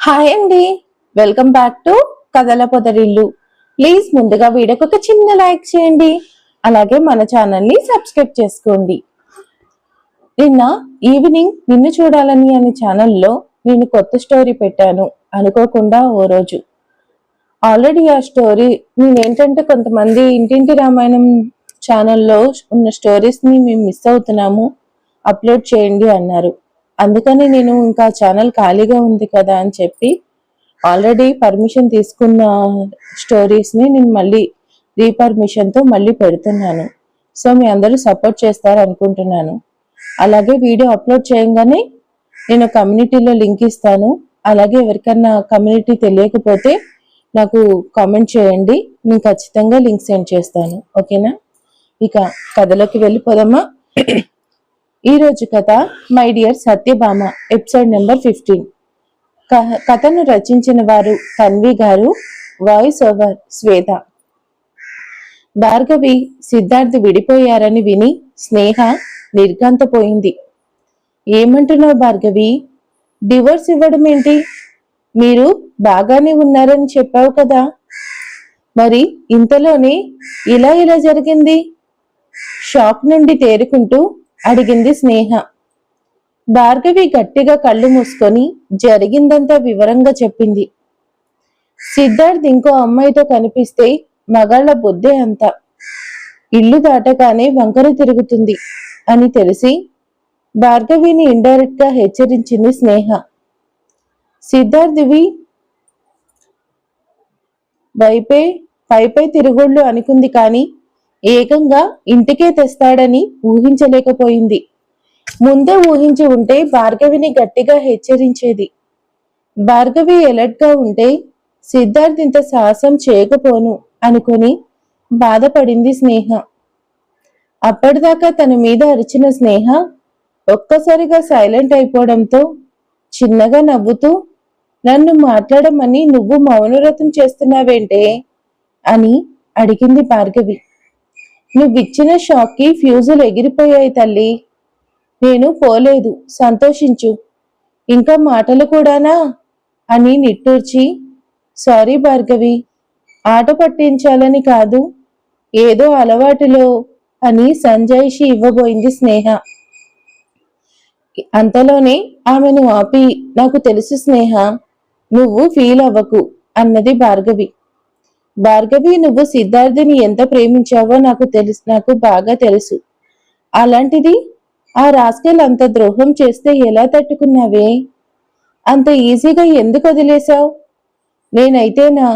Hi అండి, welcome back to కథల పొదరిల్లు. Please ముందుగా వీడియోకి ఒక చిన్న లైక్ చేయండి, అలాగే మన ఛానల్ని సబ్స్క్రైబ్ చేసుకోండి. నిన్న ఈవినింగ్ నిన్ను చూడాలని అనే ఛానల్లో నేను కొత్త స్టోరీ పెట్టాను అనుకోకుండా ఓ రోజు. ఆల్రెడీ ఆ స్టోరీ నేనేంటంటే కొంతమంది ఇంటింటి రామాయణం ఛానల్లో ఉన్న స్టోరీస్ని మేము మిస్ అవుతున్నాము, అప్లోడ్ చేయండి అన్నారు. అందుకని నేను ఇంకా ఛానల్ ఖాళీగా ఉంది కదా అని చెప్పి ఆల్రెడీ పర్మిషన్ తీసుకున్న స్టోరీస్ని నేను మళ్ళీ రీపర్మిషన్తో మళ్ళీ పెడుతున్నాను. సో మీ అందరూ సపోర్ట్ చేస్తారు అనుకుంటున్నాను. అలాగే వీడియో అప్లోడ్ చేయగానే నేను కమ్యూనిటీలో లింక్ ఇస్తాను. అలాగే ఎవరికన్నా కమ్యూనిటీ తెలియకపోతే నాకు కామెంట్ చేయండి, నేను ఖచ్చితంగా లింక్ సెండ్ చేస్తాను. ఓకేనా? ఇక కథలోకి వెళ్ళిపోదామా? ఈ రోజు కథ my dear Satyabhama, episode number 15. కథను రచించిన వారు తన్వి గారు, వాయిస్ ఓవర్ శ్వేత. భార్గవి సిద్ధార్థ్ విడిపోయారని విని స్నేహ నిర్ఘాంతపోయింది. ఏమంటున్నావు భార్గవి? డివోర్స్ ఇవ్వడం ఏంటి? మీరు బాగానే ఉన్నారని చెప్పావు కదా, మరి ఇంతలోనే ఇలా జరిగింది? షాక్ నుండి తేరుకుంటూ అడిగింది స్నేహ. భార్గవి గట్టిగా కళ్ళు మూసుకొని జరిగిందంతా వివరంగా చెప్పింది. సిద్ధార్థ్ ఇంకో అమ్మాయితో కనిపిస్తే మగాళ్ల బుద్ధే అంతా, ఇల్లు దాటగానే వంకర తిరుగుతుంది అని తెలిసి భార్గవిని ఇండైరెక్ట్ గా హెచ్చరించింది స్నేహ. సిద్ధార్థివి పైపై తిరుగుళ్ళు అనుకుంది, కానీ ఏకంగా ఇంటికే తెస్తాడని ఊహించలేకపోయింది. ముందే ఊహించి ఉంటే భార్గవిని గట్టిగా హెచ్చరించేది. భార్గవి ఎలర్ట్ గా ఉంటే సిద్ధార్థ్ ఇంత సాహసం చేయకపోను అనుకుని బాధపడింది స్నేహ. అప్పటిదాకా తన మీద అరిచిన స్నేహ ఒక్కసారిగా సైలెంట్ అయిపోవడంతో చిన్నగా నవ్వుతూ, నన్ను మాట్లాడమని నువ్వు మౌనవ్రతం చేస్తున్నావేంటే అని అడిగింది భార్గవి. నువ్విచ్చిన షాక్ కి ఫ్యూజులు ఎగిరిపోయాయి తల్లి. నేను పోలేదు, సంతోషించు. ఇంకా మాటలు కూడానా అని నిట్టూర్చి, సారీ భార్గవి, ఆట పట్టించాలని కాదు, ఏదో అలవాటులో అని సంజాయిషి ఇవ్వబోయింది స్నేహ. అంతలోనే ఆమెను ఆపి, నాకు తెలుసు స్నేహ, నువ్వు ఫీల్ అవ్వకు అన్నది భార్గవి. భార్గవి, నువ్వు సిద్ధార్థిని ఎంత ప్రేమించావో నాకు బాగా తెలుసు. అలాంటిది ఆ రాస్కెల్ అంత ద్రోహం చేస్తే ఎలా తట్టుకున్నావే? అంత ఈజీగా ఎందుకు వదిలేశావు? నేనైతే నా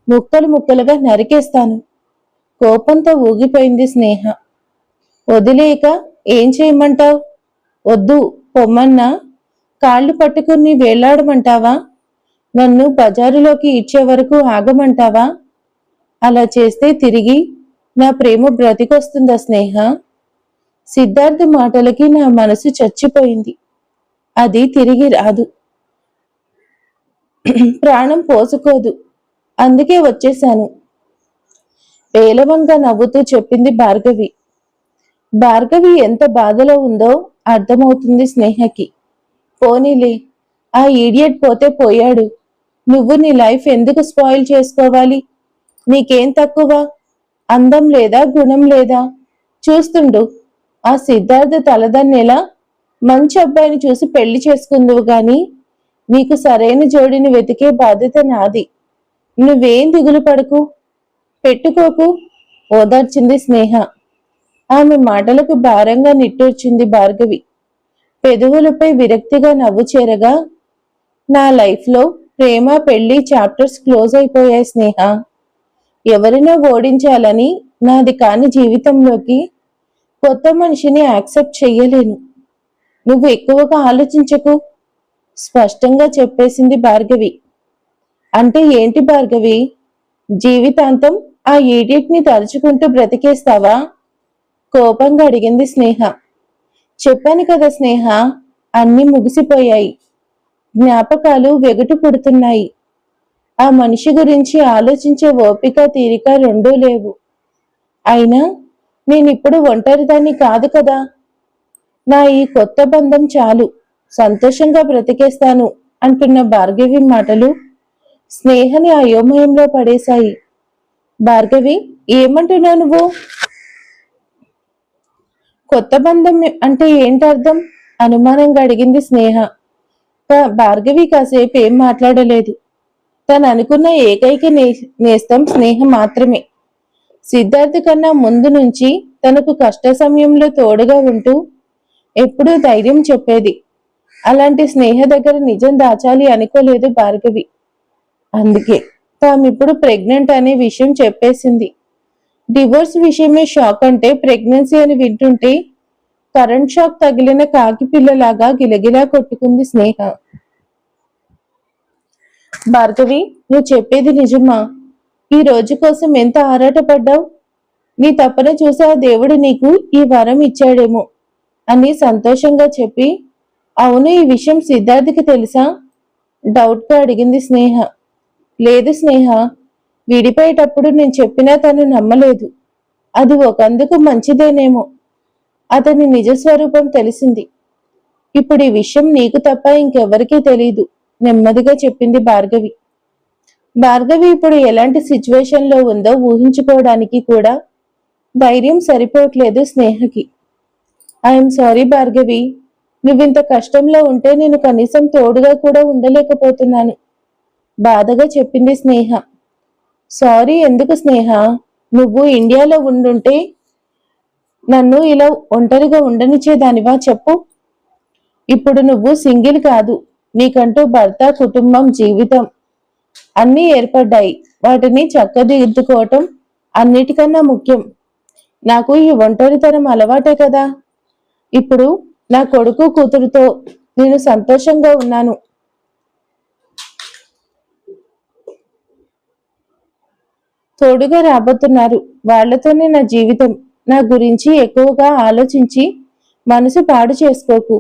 ముక్కలుగా నరికేస్తాను. కోపంతో ఊగిపోయింది స్నేహ. వదిలేక ఏం చేయమంటావు? వద్దు పొమ్మన్నా కాళ్ళు పట్టుకుని వేలాడమంటావా? నన్ను బజారులోకి ఇచ్చే వరకు ఆగమంటావా? అలా చేస్తే తిరిగి నా ప్రేమ బ్రతికొస్తుందా స్నేహ? సిద్ధార్థ్ మాటలకి నా మనసు చచ్చిపోయింది. అది తిరిగి రాదు, ప్రాణం పోసుకోదు. అందుకే వచ్చేశాను, పేలవంగా నవ్వుతూ చెప్పింది భార్గవి. భార్గవి ఎంత బాధలో ఉందో అర్థమవుతుంది స్నేహకి. పోనీలే, ఆ ఈడియట్ పోతే పోయాడు. నువ్వు నీ లైఫ్ ఎందుకు స్పాయిల్ చేసుకోవాలి? నీకేం తక్కువ? అందం లేదా, గుణం లేదా? చూస్తుండు, ఆ సిద్ధార్థ తలదన్నేలా మంచి అబ్బాయిని చూసి పెళ్లి చేసుకుందువు గాని నీకు సరైన జోడిని వెతికే బాధ్యత నాది. నువ్వేం దిగులు పడకు, పెట్టుకోకు, ఓదార్చింది స్నేహ. ఆమె మాటలకు భారంగా నిట్టూర్చింది భార్గవి. పెదవులపై విరక్తిగా నవ్వు చేరగా, నా లైఫ్లో ప్రేమ పెళ్లి చాప్టర్స్ క్లోజ్ అయిపోయాయి స్నేహ. ఎవరినో ఓడించాలని నాది కాని జీవితంలోకి కొత్త మనిషిని యాక్సెప్ట్ చెయ్యలేను. నువ్వు ఎక్కువగా ఆలోచించకు, స్పష్టంగా చెప్పేసింది భార్గవి. అంటే ఏంటి భార్గవి? జీవితాంతం ఆ ఈడియట్ ని తలుచుకుంటూ బ్రతికేస్తావా? కోపంగా అడిగింది స్నేహ. చెప్పాను కదా స్నేహ, అన్నీ ముగిసిపోయాయి. జ్ఞాపకాలు వెగుటు పుడుతున్నాయి. ఆ మనిషి గురించి ఆలోచించే ఓపిక తీరిక రెండూ లేవు. అయినా నేనిప్పుడు ఒంటరిదాన్ని కాదు కదా. నా ఈ కొత్త బంధం చాలు, సంతోషంగా బ్రతికేస్తాను అంటున్న భార్గవి మాటలు స్నేహని అయోమయంలో పడేశాయి. భార్గవి, ఏమంటున్నావు నువ్వు? కొత్త బంధం అంటే ఏంటర్థం? అనుమానంగా అడిగింది స్నేహ. భార్గవి కాసేపు ఏం మాట్లాడలేదు. తను అనుకున్న ఏకైక నేస్తం స్నేహ మాత్రమే. సిద్ధార్థ్ కన్నా ముందు నుంచి తనకు కష్ట సమయంలో తోడుగా ఉంటూ ఎప్పుడూ ధైర్యం చెప్పేది. అలాంటి స్నేహ దగ్గర నిజం దాచాలి అనుకోలేదు భార్గవి. అందుకే తామిప్పుడు ప్రెగ్నెంట్ అనే విషయం చెప్పేసింది. డివోర్స్ విషయమే షాక్ అంటే ప్రెగ్నెన్సీ అని వింటుంటే కరెంట్ షాక్ తగిలిన కాకి పిల్లలాగా గిలగిలా కొట్టుకుంది స్నేహ. భార్గవి, నువ్వు చెప్పేది నిజమా? ఈ రోజు కోసం ఎంత ఆరాటపడ్డావు? నీ తపన చూసా దేవుడు నీకు ఈ వరం ఇచ్చాడేమో అని సంతోషంగా చెప్పి, అవును, ఈ విషయం సిద్ధార్థికి తెలుసా? డౌట్ గా అడిగింది స్నేహ. లేదు స్నేహ, విడిపోయేటప్పుడు నేను చెప్పినా తను నమ్మలేదు. అది ఒకందుకు మంచిదేనేమో. అతని నిజస్వరూపం తెలిసింది. ఇప్పుడు ఈ విషయం నీకు తప్ప ఇంకెవరికీ తెలీదు, నెమ్మదిగా చెప్పింది భార్గవి. భార్గవి ఇప్పుడు ఎలాంటి సిచ్యువేషన్ లో ఉందో ఊహించుకోవడానికి కూడా ధైర్యం సరిపోవట్లేదు స్నేహకి. ఐఎమ్ సారీ భార్గవి, నువ్వింత కష్టంలో ఉంటే నేను కనీసం తోడుగా కూడా ఉండలేకపోతున్నాను, బాధగా చెప్పింది స్నేహ. సారీ ఎందుకు స్నేహ? నువ్వు ఇండియాలో ఉండుంటే నన్ను ఇలా ఒంటరిగా ఉండనిచ్చేదానివా చెప్పు? ఇప్పుడు నువ్వు సింగిల్ కాదు, నీకంటూ భర్త, కుటుంబం, జీవితం అన్నీ ఏర్పడ్డాయి. వాటిని చక్కదిద్దుకోవటం అన్నిటికన్నా ముఖ్యం. నాకు ఈ ఒంటరితనం అలవాటే కదా. ఇప్పుడు నా కొడుకు కూతురుతో నేను సంతోషంగా ఉన్నాను. తోడుగా రాబోతున్నారు. వాళ్లతోనే నా జీవితం. నా గురించి ఎక్కువగా ఆలోచించి మనసు పాడు చేసుకోకు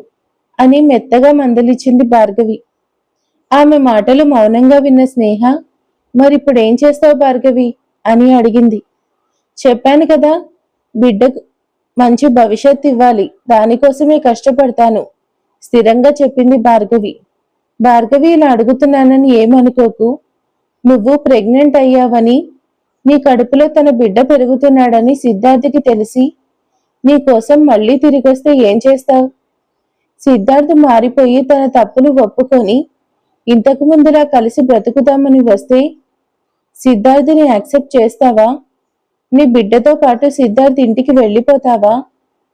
అని మెత్తగా మందలిచ్చింది భార్గవి. ఆమె మాటలు మౌనంగా విన్న స్నేహ, మరిప్పుడేం చేస్తావు భార్గవి అని అడిగింది. చెప్పాను కదా, బిడ్డకు మంచి భవిష్యత్తు ఇవ్వాలి, దానికోసమే కష్టపడతాను, స్థిరంగా చెప్పింది భార్గవి. భార్గవి, ఇలా అడుగుతున్నానని ఏమనుకోకు. నువ్వు ప్రెగ్నెంట్ అయ్యావని, నీ కడుపులో తన బిడ్డ పెరుగుతున్నాడని సిద్ధార్థకి తెలిసి నీ కోసం మళ్ళీ తిరిగొస్తే ఏం చేస్తావు? సిద్ధార్థ్ మారిపోయి తన తప్పులు ఒప్పుకొని ఇంతకు ముందులా కలిసి బ్రతుకుతామని వస్తే సిద్ధార్థిని యాక్సెప్ట్ చేస్తావా? నీ బిడ్డతో పాటు సిద్ధార్థ్ ఇంటికి వెళ్ళిపోతావా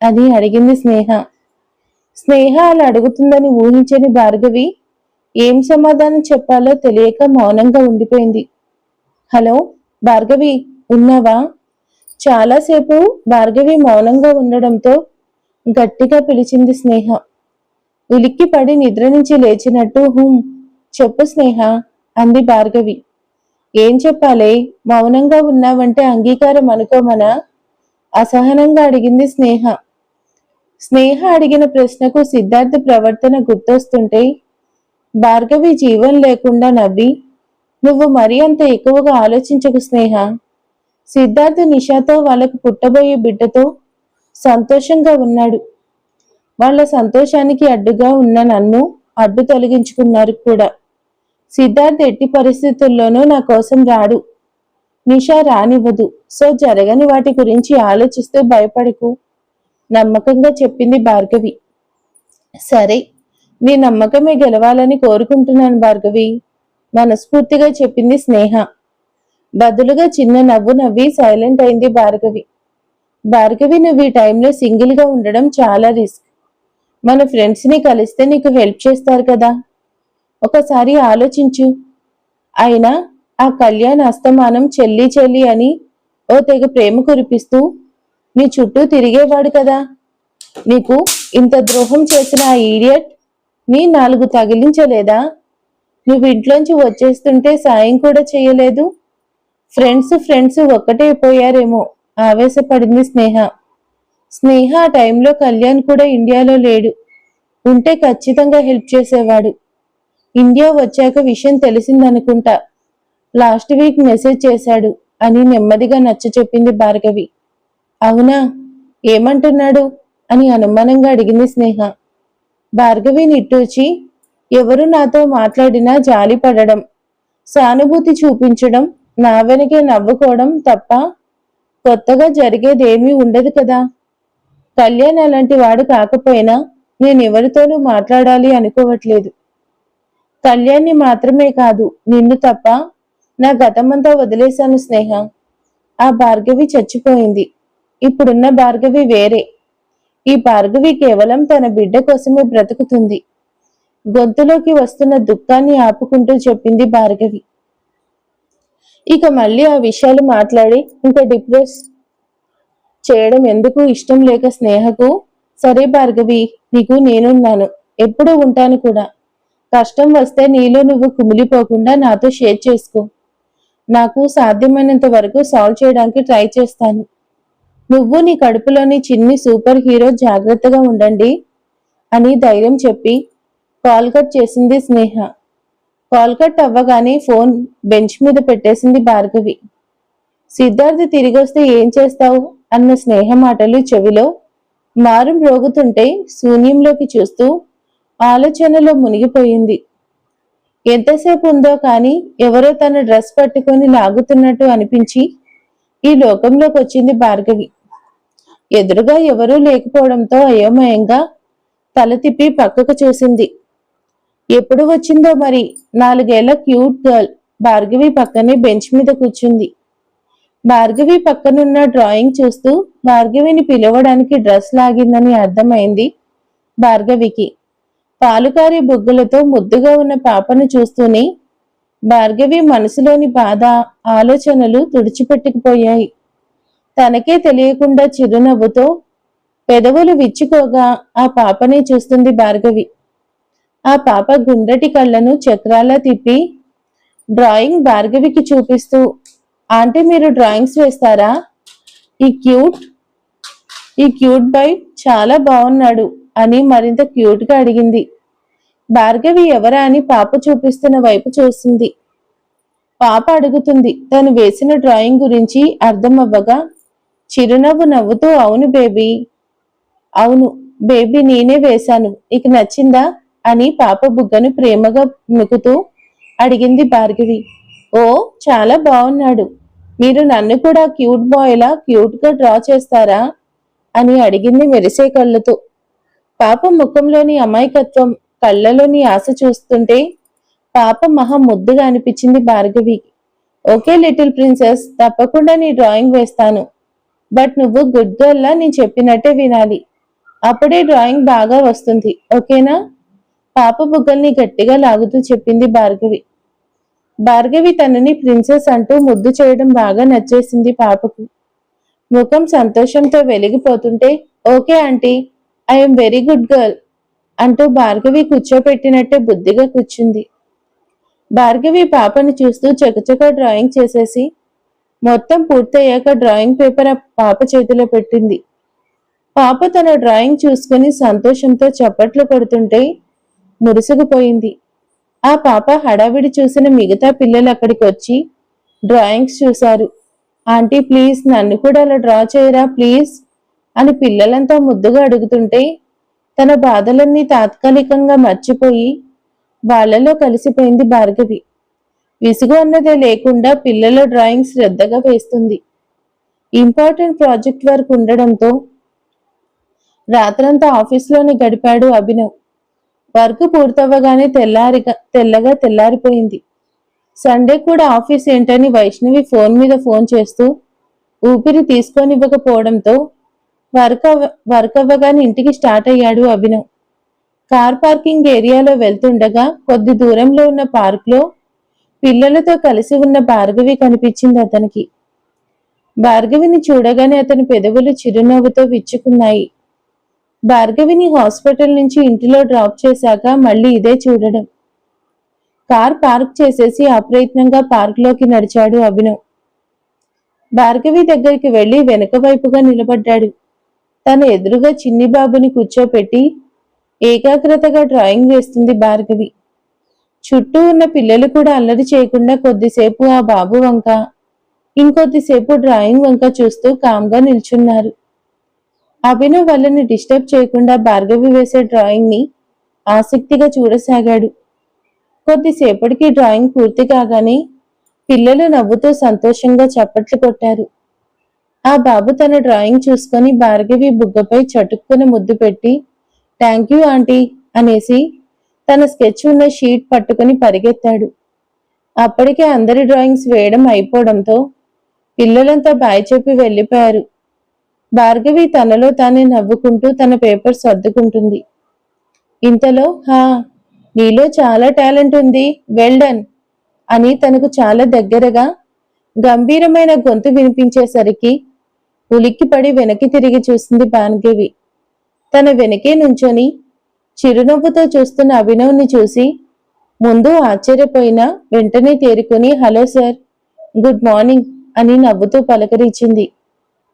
అని అడిగింది స్నేహ. స్నేహ అలా అడుగుతుందని ఊహించని భార్గవి ఏం సమాధానం చెప్పాలో తెలియక మౌనంగా ఉండిపోయింది. హలో భార్గవి, ఉన్నావా? చాలాసేపు భార్గవి మౌనంగా ఉండడంతో గట్టిగా పిలిచింది స్నేహ. ఉలిక్కి పడి నిద్ర నుంచి లేచినట్టు చెప్పు స్నేహ అంది భార్గవి. ఏం చెప్పాలే, మౌనంగా ఉన్నావంటే అంగీకారం అనుకోమనా? అసహనంగా అడిగింది స్నేహ. స్నేహ అడిగిన ప్రశ్నకు సిద్ధార్థ ప్రవర్తన గుర్తొస్తుంటే భార్గవి జీవం లేకుండా నవ్వి, నువ్వు మరీ అంత ఎక్కువగా ఆలోచించకు స్నేహ. సిద్ధార్థ నిషాతో వాళ్ళకు పుట్టబోయే బిడ్డతో సంతోషంగా ఉన్నాడు. వాళ్ళ సంతోషానికి అడ్డుగా ఉన్న నన్ను అడ్డు తొలగించుకున్నారు కూడా. సిద్ధార్థ్ ఎట్టి పరిస్థితుల్లోనూ నా కోసం రాడు, నిషా రానివ్వదు. సో జరగని వాటి గురించి ఆలోచిస్తూ భయపడకు, నమ్మకంగా చెప్పింది భార్గవి. సరే, నీ నమ్మకమే గెలవాలని కోరుకుంటున్నాను భార్గవి, మనస్ఫూర్తిగా చెప్పింది స్నేహ. బదులుగా చిన్న నవ్వు నవ్వి సైలెంట్ అయింది భార్గవి. భార్గవి, నువ్వు ఈ టైంలో సింగిల్ గా ఉండడం చాలా రిస్క్. మన ఫ్రెండ్స్ ని కలిస్తే నీకు హెల్ప్ చేస్తారు కదా, ఒకసారి ఆలోచించు. అయినా ఆ కళ్యాణ్ అస్తమానం చెల్లి చెల్లి అని ఓ తెగ ప్రేమ కురిపిస్తూ నీ చుట్టూ తిరిగేవాడు కదా. నీకు ఇంత ద్రోహం చేసిన ఆ ఈడియట్ నీ 4 తగిలించలేదా? నువ్వు ఇంట్లోంచి వచ్చేస్తుంటే సాయం కూడా చేయలేదు. ఫ్రెండ్స్ ఒక్కటే పోయారేమో, ఆవేశపడింది స్నేహ. స్నేహ ఆ టైంలో కళ్యాణ్ కూడా ఇండియాలో లేడు, ఉంటే ఖచ్చితంగా హెల్ప్ చేసేవాడు. ఇండియా వచ్చాక విషయం తెలిసిందనుకుంటా, లాస్ట్ వీక్ మెసేజ్ చేశాడు అని నెమ్మదిగా నచ్చ చెప్పింది భార్గవి. అవునా, ఏమంటున్నాడు అని అనుమానంగా అడిగింది స్నేహ. భార్గవి నిట్టూచి, ఎవరు నాతో మాట్లాడినా జాలి పడడం, సానుభూతి చూపించడం, నా వెనకే నవ్వుకోవడం తప్ప కొత్తగా జరిగేదేమీ ఉండదు కదా. కళ్యాణ్ అలాంటి వాడు కాకపోయినా నేను ఎవరితోనూ మాట్లాడాలి అనుకోవట్లేదు. కళ్యాణ్ని మాత్రమే కాదు, నిన్ను తప్ప నా గతమంతా వదిలేశాను స్నేహ. ఆ భార్గవి చచ్చిపోయింది. ఇప్పుడున్న భార్గవి వేరే. ఈ భార్గవి కేవలం తన బిడ్డ కోసమే బ్రతుకుతుంది. గొంతులోకి వస్తున్న దుఃఖాన్ని ఆపుకుంటూ చెప్పింది భార్గవి. ఇక మళ్ళీ ఆ విషయాలు మాట్లాడి ఇంకా డిప్రెస్ చేయడం ఎందుకు ఇష్టం లేక స్నేహకు, సరే భార్గవి, నీకు నేనున్నాను, ఎప్పుడూ ఉంటాను కూడా. కష్టం వస్తే నీలో నువ్వు కుమిలిపోకుండా నాతో షేర్ చేసుకో. నాకు సాధ్యమైనంత వరకు సాల్వ్ చేయడానికి ట్రై చేస్తాను. నువ్వు నీ కడుపులోని చిన్ని సూపర్ హీరో జాగ్రత్తగా ఉండండి అని ధైర్యం చెప్పి కాల్ కట్ చేసింది స్నేహ. కాల్ కట్ అవ్వగానే ఫోన్ బెంచ్ మీద పెట్టేసింది భార్గవి. సిద్ధార్థ్ తిరిగొస్తే ఏం చేస్తావు అన్న స్నేహ మాటలు చెవిలో మారం రోగుతుంటే శూన్యంలోకి చూస్తూ ఆలోచనలో మునిగిపోయింది. ఎంతసేపు ఉందో కాని ఎవరో తన డ్రెస్ పట్టుకొని లాగుతున్నట్టు అనిపించి ఈ లోకంలోకి వచ్చింది భార్గవి. ఎదురుగా ఎవరూ లేకపోవడంతో అయోమయంగా తల తిప్పి పక్కకు చూసింది. ఎప్పుడు వచ్చిందో మరి 4 ఏళ్ల క్యూట్ గర్ల్ భార్గవి పక్కనే బెంచ్ మీద కూర్చుంది. భార్గవి పక్కనున్న డ్రాయింగ్ చూస్తూ భార్గవిని పిలవడానికి డ్రెస్ లాగిందని అర్థమైంది భార్గవికి. పాలుకారి బుగ్గలతో ముద్దుగా ఉన్న పాపను చూస్తూనే భార్గవి మనసులోని బాధ, ఆలోచనలు తుడిచిపెట్టుకుపోయాయి. తనకే తెలియకుండా చిరునవ్వుతో పెదవులు విచ్చుకోగా ఆ పాపనే చూస్తుంది భార్గవి. ఆ పాప గుండ్రటి కళ్ళను చక్రాలా తిప్పి డ్రాయింగ్ భార్గవికి చూపిస్తూ, ఆంటీ మీరు డ్రాయింగ్స్ వేస్తారా? ఈ క్యూట్ బాయ్ చాలా బాగున్నాడు అని మరింత క్యూట్ గా అడిగింది. భార్గవి ఎవరా అని పాప చూపిస్తున్న వైపు చూసింది. పాప అడుగుతుంది తను వేసిన డ్రాయింగ్ గురించి అర్థం అవ్వగా చిరునవ్వు నవ్వుతూ, అవును బేబీ, అవును బేబీ, నేనే వేశాను, నీకు నచ్చిందా అని పాప బుగ్గను ప్రేమగా నుకుతూ అడిగింది భార్గవి. ఓ చాలా బాగున్నాడు, మీరు నన్ను కూడా క్యూట్ బాయ్ లా క్యూట్ గా డ్రా చేస్తారా అని అడిగింది మెరిసే కళ్ళతో. పాప ముఖంలోని అమాయకత్వం, కళ్ళలోని ఆశ చూస్తుంటే పాప మహా ముద్దుగా అనిపించింది భార్గవికి. ఓకే లిటిల్ ప్రిన్సెస్, తప్పకుండా నీ డ్రాయింగ్ వేస్తాను. బట్ నువ్వు గుడ్ గర్ల్ లా నేను చెప్పినట్టే వినాలి. అప్పుడే డ్రాయింగ్ బాగా వస్తుంది, ఓకేనా? పాప బుగ్గల్ని గట్టిగా లాగుతూ చెప్పింది భార్గవి. భార్గవి తనని ప్రిన్సెస్ అంటూ ముద్దు చేయడం బాగా నచ్చేసింది పాపకు. ముఖం సంతోషంతో వెలిగిపోతుంటే, okay aunty, I'm very good girl అంటూ భార్గవి కూర్చోపెట్టినట్టే బుద్ధిగా కూర్చుంది. భార్గవి పాపని చూస్తూ చకచక డ్రాయింగ్ చేసేసి మొత్తం పూర్తయ్యాక డ్రాయింగ్ పేపర్ ఆ పాప చేతిలో పెట్టింది. పాప తన డ్రాయింగ్ చూసుకుని సంతోషంతో చప్పట్లు కొడుతుంటే మురుసుకుపోయింది. ఆ పాప హడావిడి చూసిన మిగతా పిల్లలు అక్కడికి వచ్చి డ్రాయింగ్స్ చూశారు. ఆంటీ ప్లీజ్ నన్ను కూడా అలా డ్రా చేయరా ప్లీజ్ అని పిల్లలంతా ముద్దుగా అడుగుతుంటే తన బాధలన్నీ తాత్కాలికంగా మర్చిపోయి వాళ్లలో కలిసిపోయింది భార్గవి. విసుగు అన్నదే లేకుండా పిల్లల డ్రాయింగ్ శ్రద్ధగా వేస్తుంది. ఇంపార్టెంట్ ప్రాజెక్ట్ వర్క్ ఉండడంతో రాత్రంతా ఆఫీస్లోనే గడిపాడు అభినవ్. వర్క్ పూర్తవ్వగానే తెల్లగా తెల్లారిపోయింది. సండే కూడా ఆఫీస్ ఏంటని వైష్ణవి ఫోన్ మీద ఫోన్ చేస్తూ ఊపిరి తీసుకోనివ్వకపోవడంతో వర్క్ అవ్వగానే ఇంటికి స్టార్ట్ అయ్యాడు అభినవ్. కార్ పార్కింగ్ ఏరియాలో వెళ్తుండగా కొద్ది దూరంలో ఉన్న పార్క్లో పిల్లలతో కలిసి ఉన్న భార్గవి కనిపించింది అతనికి. భార్గవిని చూడగానే అతని పెదవులు చిరునవ్వుతో విచ్చుకున్నాయి. భార్గవిని హాస్పిటల్ నుంచి ఇంటిలో డ్రాప్ చేశాక మళ్ళీ ఇదే చూడడం. కార్ పార్క్ చేసేసి అప్రయత్నంగా పార్క్లోకి నడిచాడు అభినవ్. భార్గవి దగ్గరికి వెళ్లి వెనక వైపుగా నిలబడ్డాడు. తన ఎదురుగా చిన్ని బాబుని కూర్చోపెట్టి ఏకాగ్రతగా డ్రాయింగ్ వేస్తుంది భార్గవి. చుట్టూ ఉన్న పిల్లలు కూడా అల్లరి చేయకుండా కొద్దిసేపు ఆ బాబు వంక, ఇంకొద్దిసేపు డ్రాయింగ్ వంక చూస్తూ కామ్గా నిల్చున్నారు. అభినవ్ వాళ్ళని డిస్టర్బ్ చేయకుండా భార్గవి వేసే డ్రాయింగ్ ని ఆసక్తిగా చూడసాగాడు. కొద్దిసేపటికి డ్రాయింగ్ పూర్తి కాగానే పిల్లలు నవ్వుతూ సంతోషంగా చప్పట్లు కొట్టారు. ఆ బాబు తన డ్రాయింగ్ చూసుకొని భార్గవి బుగ్గపై చటుక్కున ముద్దు పెట్టి థ్యాంక్ యూ ఆంటీ అనేసి తన స్కెచ్ ఉన్న షీట్ పట్టుకుని పరిగెత్తాడు. అప్పటికే అందరి డ్రాయింగ్స్ వేయడం అయిపోవడంతో పిల్లలంతా బాయ్ చెప్పి వెళ్ళిపోయారు. భార్గవి తనలో తానే నవ్వుకుంటూ తన పేపర్ సర్దుకుంటుంది. ఇంతలో నీలో చాలా టాలెంట్ ఉంది, వెల్ డన్ అని తనకు చాలా దగ్గరగా గంభీరమైన గొంతు వినిపించేసరికి ఉలిక్కిపడి వెనక్కి తిరిగి చూసింది భార్గవి. తన వెనకే నుంచొని చిరునవ్వుతో చూస్తున్న అభినవ్ని చూసి ముందు ఆశ్చర్యపోయినా వెంటనే తేరుకొని హలో సార్, గుడ్ మార్నింగ్ అని నవ్వుతూ పలకరించింది.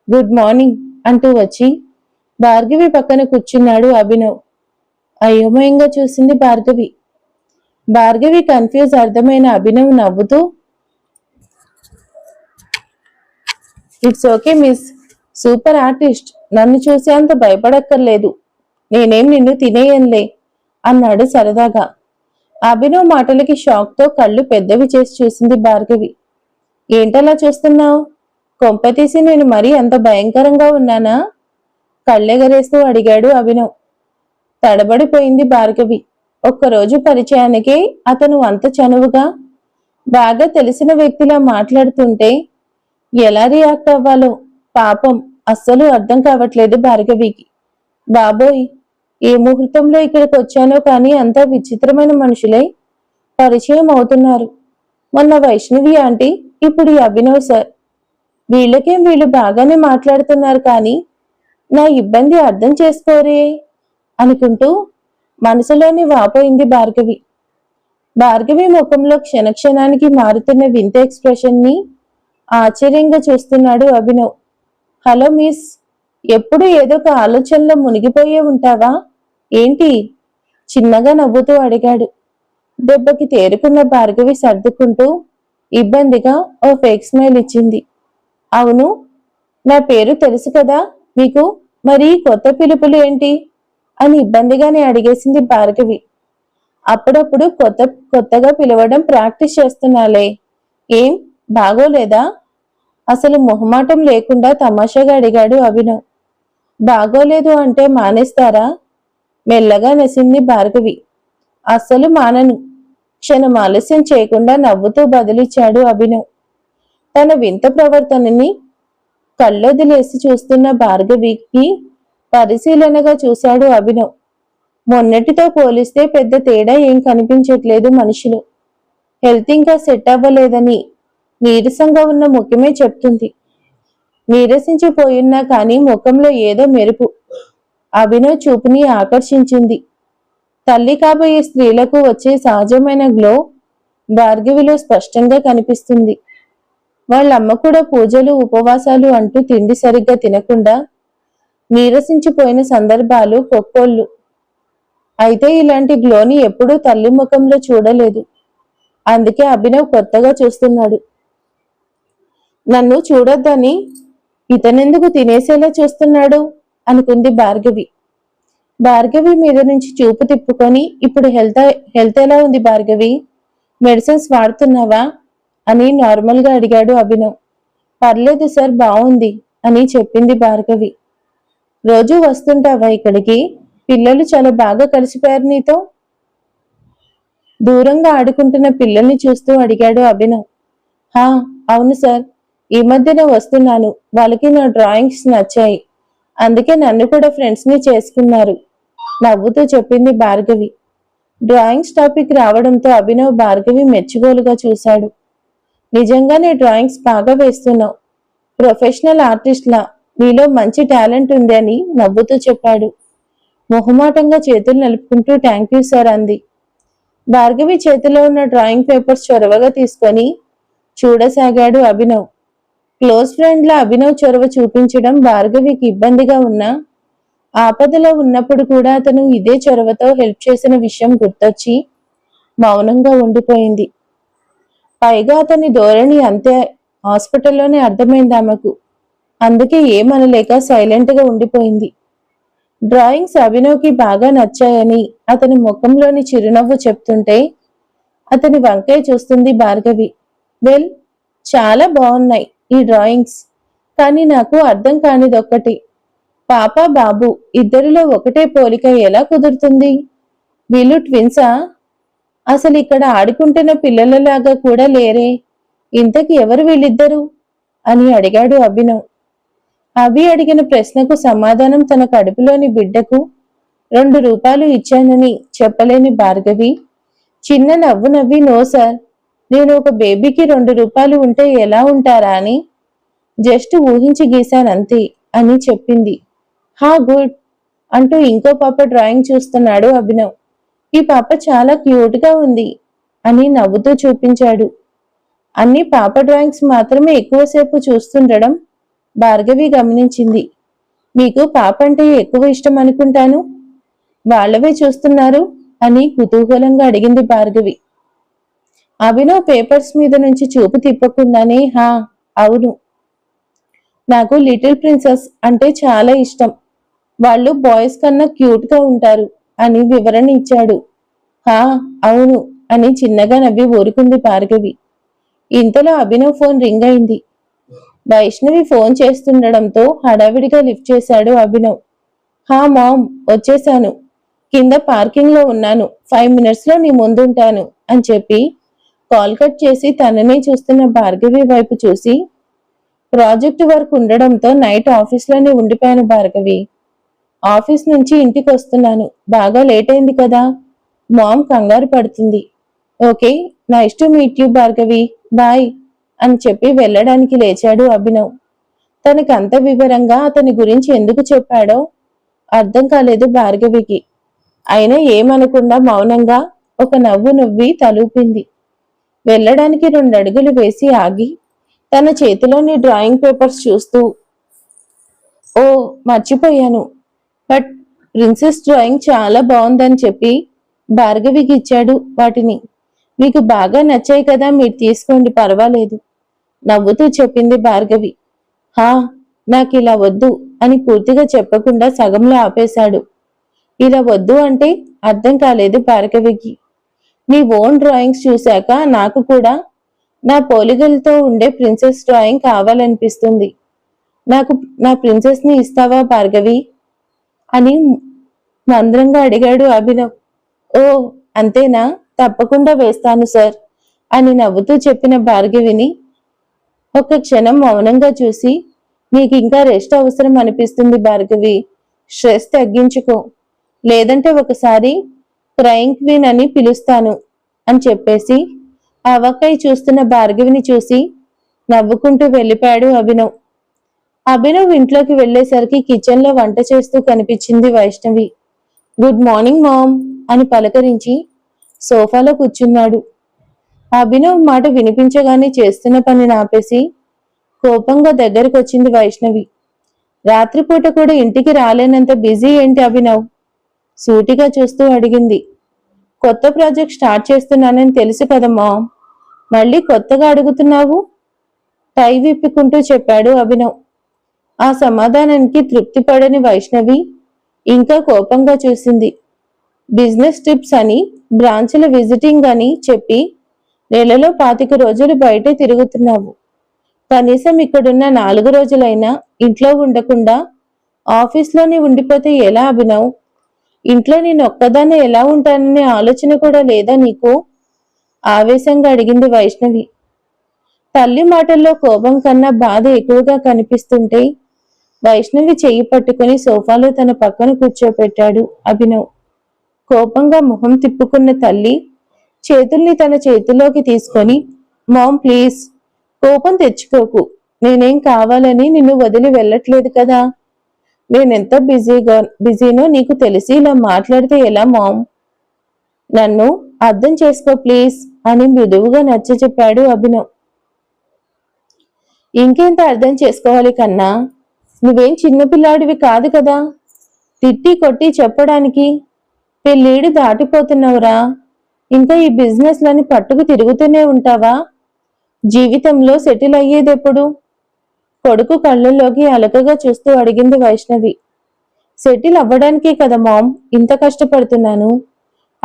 గుడ్ మార్నింగ్ అంటూ వచ్చి భార్గవి పక్కన కూర్చున్నాడు అభినవ్. అయోమయంగా చూసింది భార్గవి. భార్గవి కన్ఫ్యూజ్ అర్థమైన అభినవ్ నవ్వుతూ it's okay miss, super artist, నన్ను చూసి అంత భయపడక్కర్లేదు, నేనేం నిన్ను తినేయనులే అన్నాడు సరదాగా. అభినవ్ మాటలకి షాక్తో కళ్ళు పెద్దవి చేసి చూసింది భార్గవి. ఏంటలా చూస్తున్నావు? కొంపతీసి నేను మరీ అంత భయంకరంగా ఉన్నానా? కళ్ళెగరేస్తూ అడిగాడు అభినవ్. తడబడిపోయింది భార్గవి. ఒక్కరోజు పరిచయానికే అతను అంత చనువుగా బాగా తెలిసిన వ్యక్తిలా మాట్లాడుతుంటే ఎలా రియాక్ట్ అవ్వాలో పాపం అస్సలు అర్థం కావట్లేదు భార్గవికి. బాబోయ్, ఏ ముహూర్తంలో ఇక్కడికి వచ్చానో కానీ అంతా విచిత్రమైన మనుషులై పరిచయం అవుతున్నారు. మొన్న వైష్ణవి ఆంటీ, ఇప్పుడు ఈ అభినవ్ సార్, వీళ్ళకేం వీళ్ళు బాగానే మాట్లాడుతున్నారు కానీ నా ఇబ్బంది అర్థం చేసుకోరే అనుకుంటూ మనసులోని వాపోయింది భార్గవి. భార్గవి ముఖంలో క్షణక్షణానికి మారుతున్న వింత ఎక్స్ప్రెషన్ ని ఆశ్చర్యంగా చూస్తున్నాడు అభినవ్. హలో మిస్, ఎప్పుడు ఏదో ఒక ఆలోచనలో మునిగిపోయే ఉంటావా ఏంటి? చిన్నగా నవ్వుతూ అడిగాడు. దెబ్బకి తేరుకున్న భార్గవి సర్దుకుంటూ ఇబ్బందిగా ఓ ఫేక్ స్మైల్ ఇచ్చింది. అవును, నా పేరు తెలుసు కదా మీకు, మరి కొత్త పిలుపులు ఏంటి అని ఇబ్బందిగానే అడిగేసింది భార్గవి. అప్పుడప్పుడు కొత్తగా పిలవడం ప్రాక్టీస్ చేస్తున్నాలే, ఏం బాగోలేదా? అసలు మొహమాటం లేకుండా తమాషాగా అడిగాడు అభినవ్. బాగోలేదు అంటే మానేస్తారా? మెల్లగా నసింది భార్గవి. అస్సలు మానను, క్షణం ఆలస్యం చేయకుండా నవ్వుతూ బదిలిచ్చాడు అభినవ్. తన వింత ప్రవర్తనని కళ్ళొదిలేసి చూస్తున్న భార్గవికి పరిశీలనగా చూశాడు అభినవ్. మొన్నటితో పోలిస్తే పెద్ద తేడా ఏం కనిపించట్లేదు మనిషిలో. హెల్త్ ఇంకా సెట్ అవ్వలేదని నీరసంగా ఉన్న ముఖమే చెప్తుంది. నీరసించిపోయినా కానీ ముఖంలో ఏదో మెరుపు అభినవ్ చూపుని ఆకర్షించింది. తల్లి కాబోయే స్త్రీలకు వచ్చే సహజమైన గ్లో భార్గవిలో స్పష్టంగా కనిపిస్తుంది. వాళ్ళమ్మ కూడా పూజలు ఉపవాసాలు అంటూ తిండి సరిగ్గా తినకుండా నీరసించిపోయిన సందర్భాలు కొక్కోళ్ళు. అయితే ఇలాంటి గ్లోని ఎప్పుడూ తల్లి ముఖంలో చూడలేదు. అందుకే అభినవ్ కొత్తగా చూస్తున్నాడు. నన్ను చూడొద్దని ఇతనెందుకు తినేసేలా చూస్తున్నాడు అనుకుంది భార్గవి. భార్గవి మీద నుంచి చూపు తిప్పుకొని ఇప్పుడు హెల్త్ ఎలా ఉంది భార్గవి, మెడిసిన్స్ వాడుతున్నావా అని నార్మల్ గా అడిగాడు అభినవ్. పర్లేదు సార్, బాగుంది అని చెప్పింది భార్గవి. రోజు వస్తుంటావా ఇక్కడికి? పిల్లలు చాలా బాగా కలిసిపోయారు నీతో? దూరంగా ఆడుకుంటున్న పిల్లల్ని చూస్తూ అడిగాడు అభినవ్. అవును సార్, ఈ మధ్యన వస్తున్నాను, వాళ్ళకి నా డ్రాయింగ్స్ నచ్చాయి, అందుకే నన్ను కూడా ఫ్రెండ్స్ ని చేసుకున్నారు నవ్వుతూ చెప్పింది భార్గవి. డ్రాయింగ్స్ టాపిక్ రావడంతో అభినవ్ భార్గవి మెచ్చుకోలుగా చూశాడు. నిజంగానే డ్రాయింగ్స్ బాగా వేస్తున్నావు, ప్రొఫెషనల్ ఆర్టిస్ట్లా నీలో మంచి టాలెంట్ ఉంది అని నవ్వుతూ చెప్పాడు. మొహమాటంగా చేతులు నలుపుకుంటూ థ్యాంక్ యూ సార్ అంది. భార్గవి చేతిలో ఉన్న డ్రాయింగ్ పేపర్స్ చొరవగా తీసుకొని చూడసాగాడు అభినవ్. క్లోజ్ ఫ్రెండ్ లా అభినవ్ చొరవ చూపించడం భార్గవికి ఇబ్బందిగా ఉన్నా ఆపదలో ఉన్నప్పుడు కూడా అతను ఇదే చొరవతో హెల్ప్ చేసిన విషయం గుర్తొచ్చి మౌనంగా ఉండిపోయింది. పైగా అతని ధోరణి అంతే హాస్పిటల్లోనే అర్థమైంది ఆమెకు. అందుకే ఏమనలేక సైలెంట్ గా ఉండిపోయింది. డ్రాయింగ్స్ అభినవ్కి బాగా నచ్చాయని అతని ముఖంలోని చిరునవ్వు చెప్తుంటే అతని వంకాయ చూస్తుంది భార్గవి. వెల్, చాలా బాగున్నాయి ఈ డ్రాయింగ్స్, కానీ నాకు అర్థం కానిదొక్కటి. పాప బాబు ఇద్దరిలో ఒకటే పోలిక ఎలా కుదురుతుంది? వీళ్ళు ట్విన్సా? అసలు ఇక్కడ ఆడుకుంటున్న పిల్లలలాగా కూడా లేరే. ఇంతకి ఎవరు వీళ్ళిద్దరు అని అడిగాడు అభినవ్. అభి అడిగిన ప్రశ్నకు సమాధానం తన కడుపులోని బిడ్డకు 2 రూపాయలు ఇచ్చానని చెప్పలేని భార్గవి చిన్న నవ్వు నవ్వి, నో సార్, నేను ఒక బేబీకి 2 రూపాయలు ఉంటే ఎలా ఉంటారా అని జస్ట్ ఊహించి గీశానంతే అని చెప్పింది. హా గుడ్ అంటూ ఇంకో పాప డ్రాయింగ్ చూస్తున్నాడు అభినవ్. ఈ పాప చాలా క్యూట్ గా ఉంది అని నవ్వుతూ చూపించాడు. అన్ని పాప డ్రాయింగ్స్ మాత్రమే ఎక్కువసేపు చూస్తుండడం భార్గవి గమనించింది. మీకు పాప అంటే ఎక్కువ ఇష్టం అనుకుంటాను, వాళ్ళవే చూస్తున్నారు అని కుతూహలంగా అడిగింది భార్గవి. అభినవ్ పేపర్స్ మీద నుంచి చూపు తిప్పకుండానే, హా అవును, నాకు లిటిల్ ప్రిన్సెస్ అంటే చాలా ఇష్టం, వాళ్ళు బాయ్స్ కన్నా క్యూట్ గా ఉంటారు అని వివరణ ఇచ్చాడు. హా అవును అని చిన్నగా నవ్వి ఊరుకుంది భార్గవి. ఇంతలో అభినవ్ ఫోన్ రింగ్ అయింది. వైష్ణవి ఫోన్ చేస్తుండడంతో హడావిడిగా లిఫ్ట్ చేశాడు అభినవ్. హా మామ్, వచ్చేశాను, కింద పార్కింగ్ లో ఉన్నాను, 5 minutes లో నీ ముందుంటాను అని చెప్పి కాల్ కట్ చేసి తననే చూస్తున్న భార్గవి వైపు చూసి, ప్రాజెక్ట్ వర్క్ ఉండడంతో నైట్ ఆఫీస్లోనే ఉండిపోయాను భార్గవి. ఆఫీస్ నుంచి ఇంటికి వస్తున్నాను, బాగా లేట్ అయింది కదా, మామ్ కంగారు పడుతుంది. Okay, nice to meet you Bhargavi, bye అని చెప్పి వెళ్ళడానికి లేచాడు అభినవ్. తనకంత వివరంగా అతని గురించి ఎందుకు చెప్పాడో అర్థం కాలేదు భార్గవికి. అయినా ఏమనకుండా మౌనంగా ఒక నవ్వు నవ్వి తలూపింది. వెళ్ళడానికి 2 అడుగులు వేసి ఆగి తన చేతిలోని డ్రాయింగ్ పేపర్స్ చూస్తూ, ఓ మర్చిపోయాను, బట్ ప్రిన్సెస్ డ్రాయింగ్ చాలా బాగుందని చెప్పి భార్గవికి ఇచ్చాడు వాటిని. మీకు బాగా నచ్చాయి కదా, మీరు తీసుకోండి, పర్వాలేదు నవ్వుతూ చెప్పింది భార్గవి. హా, నాకిలా వద్దు అని పూర్తిగా చెప్పకుండా సగంలో ఆపేశాడు. ఇలా వద్దు అంటే అర్థం కాలేదు భార్గవికి. నీ ఓన్ డ్రాయింగ్స్ చూశాక నాకు కూడా నా పోలికలతో ఉండే ప్రిన్సెస్ డ్రాయింగ్ కావాలనిపిస్తుంది. నాకు నా ప్రిన్సెస్ ని ఇస్తావా భార్గవి అని మంద్రంగా అడిగాడు అభినవ్. ఓ అంతేనా, తప్పకుండా వేస్తాను సార్ అని నవ్వుతూ చెప్పిన భార్గవిని ఒక క్షణం మౌనంగా చూసి, నీకు ఇంకా రెస్ట్ అవసరం అనిపిస్తుంది భార్గవి, స్ట్రెస్ తగ్గించుకో, లేదంటే ఒకసారి క్రైయింగ్ క్వీన్ అని పిలుస్తాను అని చెప్పేసి ఆ వంకాయ చూస్తున్న భార్గవిని చూసి నవ్వుకుంటూ వెళ్ళిపోయాడు అభినవ్. అభినవ్ ఇంట్లోకి వెళ్లేసరికి కిచెన్ లో వంట చేస్తూ కనిపించింది వైష్ణవి. గుడ్ మార్నింగ్ మామ్ అని పలకరించి సోఫాలో కూర్చున్నాడు. అభినవ్ మాట వినిపించగానే చేస్తున్న పనిని ఆపేసి కోపంగా దగ్గరకొచ్చింది వైష్ణవి. రాత్రిపూట కూడా ఇంటికి రాలేనంత బిజీ ఏంటి అభినవ్? సూటిగా చూస్తూ అడిగింది. కొత్త ప్రాజెక్ట్ స్టార్ట్ చేస్తున్నానని తెలుసు కదమ్మా, మళ్ళీ కొత్తగా అడుగుతున్నావు? టై విప్పుకుంటూ చెప్పాడు అభినవ్. ఆ సమాధానానికి తృప్తి పడని వైష్ణవి ఇంకా కోపంగా చూసింది. బిజినెస్ ట్రిప్స్ అని, బ్రాంచుల విజిటింగ్ అని చెప్పి నెలలో 25 రోజులు బయటే తిరుగుతున్నావు. కనీసం ఇక్కడున్న 4 రోజులైనా ఇంట్లో ఉండకుండా ఆఫీస్లోనే ఉండిపోతే ఎలా అభినవ్? ఇంట్లో నేను ఒక్కదాన్ని ఎలా ఉంటాననే ఆలోచన కూడా లేదా నీకు? ఆవేశంగా అడిగింది వైష్ణవి. తల్లి మాటల్లో కోపం కన్నా బాధ ఎక్కువగా కనిపిస్తుంటే వైష్ణవి చెయ్యి పట్టుకుని సోఫాలో తన పక్కన కూర్చోపెట్టాడు అభినవ్. కోపంగా మొహం తిప్పుకున్న తల్లి చేతుల్ని తన చేతిలోకి తీసుకొని, మామ్ ప్లీజ్, కోపం తెచ్చుకోకు, నేనేం కావాలని నిన్ను వదిలి వెళ్ళట్లేదు కదా, నేనెంత బిజీనో నీకు తెలిసి ఇలా మాట్లాడితే ఎలా మామ్? నన్ను అర్థం చేసుకో ప్లీజ్ అని మృదువుగా నచ్చచెప్పాడు అభినవ్. ఇంకెంత అర్థం చేసుకోవాలి కన్నా, నువ్వేం చిన్నపిల్లాడివి కాదు కదా, తిట్టి కొట్టి చెప్పడానికి. పెళ్ళేడు దాటిపోతున్నావురా, ఇంకా ఈ బిజినెస్ లని పట్టుకు తిరుగుతూనే ఉంటావా? జీవితంలో సెటిల్ అయ్యేదెప్పుడు? కొడుకు కళ్ళల్లోకి అలకగా చూస్తూ అడిగింది వైష్ణవి. సెటిల్ అవ్వడానికే కదా మామ్ ఇంత కష్టపడుతున్నాను,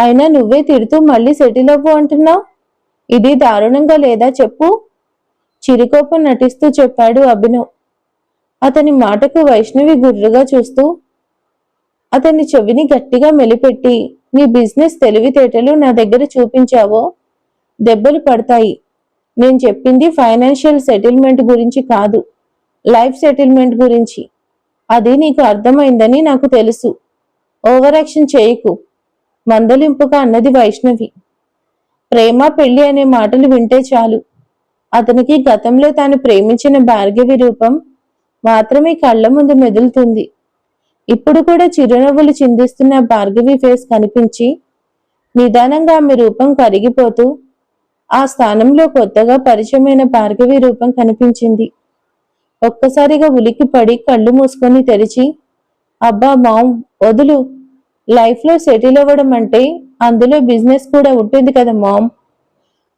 అయినా నువ్వే తిడుతూ మళ్ళీ సెటిల్ అవ్వు అంటున్నావు. ఇది దారుణంగా లేదా చెప్పు? చిరుకోపం నటిస్తూ చెప్పాడు అభినవ్. అతని మాటకు వైష్ణవి గుర్రుగా చూస్తూ అతని చెవిని గట్టిగా మెలిపెట్టి, నీ బిజినెస్ తెలివితేటలు నా దగ్గర చూపించావో దెబ్బలు పడతాయి. నేను చెప్పింది ఫైనాన్షియల్ సెటిల్మెంట్ గురించి కాదు, లైఫ్ సెటిల్మెంట్ గురించి. అది నీకు అర్థమైందని నాకు తెలుసు. ఓవర్ యాక్షన్ చేయకు, మందలింపుగా అన్నది వైష్ణవి. ప్రేమ పెళ్లి అనే మాటలు వింటే చాలు అతనికి గతంలో తాను ప్రేమించిన భార్గవి రూపం మాత్రమే కళ్ల ముందు మెదులుతుంది. ఇప్పుడు కూడా చిరునవ్వులు చిందిస్తున్న భార్గవి ఫేస్ కనిపించి నిదానంగా ఆమె రూపం కరిగిపోతూ ఆ స్థానంలో కొత్తగా పరిచయమైన భార్గవి రూపం కనిపించింది. ఒక్కసారిగా ఉలిక్కిపడి కళ్ళు మూసుకొని తెరిచి, అబ్బా మామ్, వదులు. లైఫ్ లో సెటిల్ అవ్వడం అంటే అందులో బిజినెస్ కూడా ఉంటుంది కదా మామ్.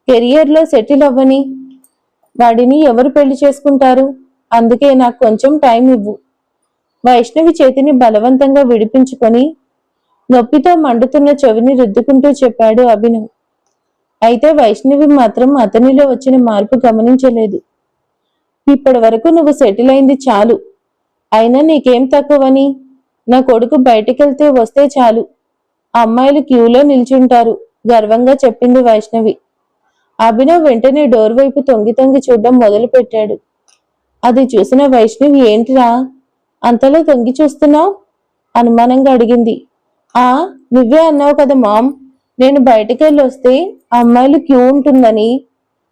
కెరియర్ లో సెటిల్ అవ్వని వాడిని ఎవరు పెళ్లి చేసుకుంటారు? అందుకే నాకు కొంచెం టైం ఇవ్వు. వైష్ణవి చేతిని బలవంతంగా విడిపించుకొని నొప్పితో మండుతున్న చెవిని రుద్దుకుంటూ చెప్పాడు అభినవ్. అయితే వైష్ణవి మాత్రం అతనిలో వచ్చిన మార్పు గమనించలేదు. ఇప్పటి వరకు నువ్వు సెటిల్ అయింది చాలు, అయినా నీకేం తక్కువని? నా కొడుకు బయటికెళ్తే వస్తే చాలు అమ్మాయిలు క్యూలో నిల్చుంటారు గర్వంగా చెప్పింది వైష్ణవి. అభినవ్ వెంటనే డోర్ వైపు తొంగి తొంగి చూడడం మొదలు పెట్టాడు. అది చూసిన వైష్ణవి, ఏంటిరా అంతలో తొంగి చూస్తున్నావు? అనుమానంగా అడిగింది. ఆ, నువ్వే అన్నావు కదా మామ్, నేను బయటకెళ్ళి వస్తే అమ్మాయిలు క్యూ ఉంటుందని.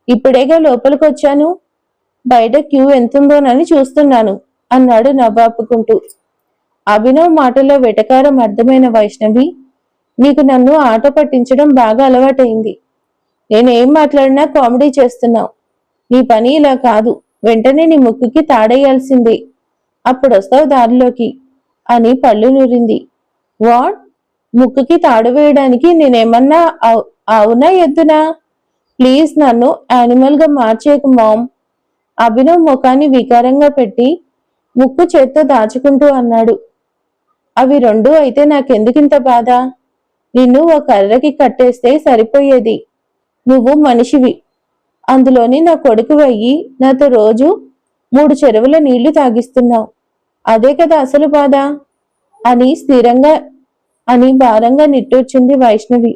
ఇప్పుడేగా లోపలికి వచ్చాను, బయట క్యూ ఎంతుందోనని చూస్తున్నాను అన్నాడు నవ్వాపుకుంటూ. అభినవ్ మాటలో వెటకారం అర్థమైన వైష్ణవి, నీకు నన్ను ఆట పట్టించడం బాగా అలవాటైంది. నేనేం మాట్లాడినా కామెడీ చేస్తున్నావు. నీ పని ఇలా కాదు, వెంటనే నీ ముక్కుకి తాడేయాల్సిందే, అప్పుడొస్తావు దారిలోకి అని పళ్ళు నూరింది. వాట్? ముక్కుకి తాడు వేయడానికి నేనేమన్నా అవునా ఎద్దునా? ప్లీజ్ నన్ను యానిమల్ గా మార్చేయకు మామ్. అభినవ్ ముఖాన్ని వికారంగా పెట్టి ముక్కు చేత్తో దాచుకుంటూ అన్నాడు. అవి రెండు అయితే నాకెందుకింత బాధ? నిన్ను ఓ కర్రకి కట్టేస్తే సరిపోయేది. నువ్వు మనిషివి, అందులోని నా కొడుకు అయ్యి నాతో రోజు 3 చెరువుల నీళ్లు తాగిస్తున్నావు. అదే కదా అసలు బాధ అని భారంగా నిట్టూర్చింది వైష్ణవి.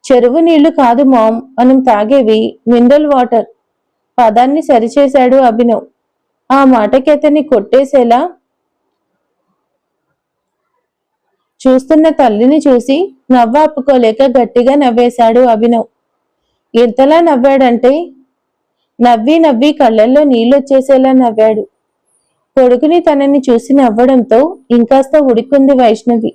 చెరువు నీళ్లు కాదు మామ్, మనం తాగేవి మినరల్ వాటర్. పదాన్ని సరిచేశాడు అభినవ్. ఆ మాటకి అతన్ని కొట్టేసేలా చూస్తున్న తల్లిని చూసి నవ్వాపుకోలేక గట్టిగా నవ్వేశాడు అభినవ్. ఎంతలా నవ్వాడంటే నవ్వి నవ్వి కళ్ళల్లో నీళ్ళొచ్చేసేలా నవ్వాడు. కొడుకుని తనని చూసి నవ్వడంతో ఇంకాస్త ఉడిక్కుంది వైష్ణవి.